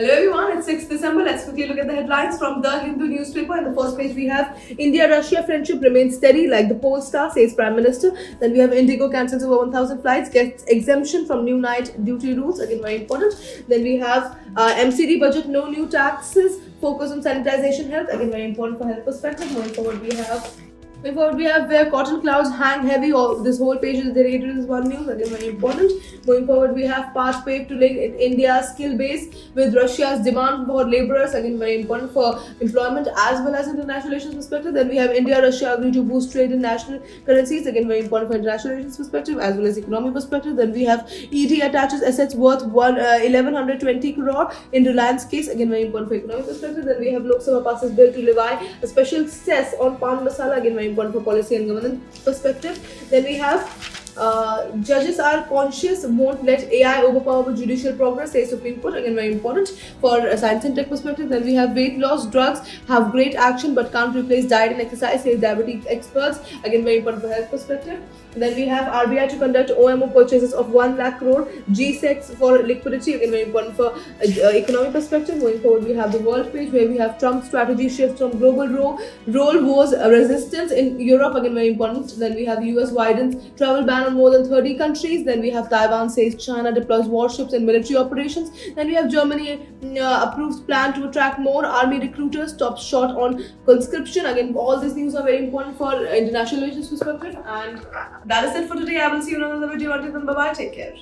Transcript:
Hello everyone, it's 6th December. Let's quickly look at the headlines from the Hindu newspaper. In the first page, we have India-Russia friendship remains steady, like the pole star, says Prime Minister. Then we have Indigo cancels over 1,000 flights, gets exemption from new night duty rules. Again, very important. Then we have MCD budget, no new taxes, focus on sanitization health. Again, very important for health perspective. Moving forward, we have where cotton clouds hang heavy. This whole page is dedicated to this one news. Again, very important. Moving forward, we have path paved to link India's skill base with Russia's demand for laborers. Again, very important for employment as well as international relations perspective. Then we have India-Russia agree to boost trade in national currencies. Again, very important for international relations perspective as well as economic perspective. Then we have ED attaches assets worth 1120 crore in Reliance case. Again, very important for economic perspective. Then we have Lok Sabha passes bill to levy a special cess on pan masala. Again, very important for policy and governance perspective. Then we have judges are conscious, won't let AI overpower judicial progress, says Supreme Court. Again, very important for science and tech perspective. Then we have weight loss drugs have great action but can't replace diet and exercise, says diabetes experts. Again, very important for health perspective. Then we have RBI to conduct OMO purchases of 1 lakh crore, G-Secs for liquidity. Again, very important for economic perspective. Going forward, we have the world page where we have Trump's strategy shifts from global role wars resistance in Europe. Again, very important. Then we have US widens travel ban on more than 30 countries. Then we have Taiwan says China deploys warships in military operations. Then we have Germany approves plan to attract more army recruiters, stops short on conscription. Again, all these news are very important for international relations perspective. And that is it for today. I will see you in another video. Until then, bye bye. Take care.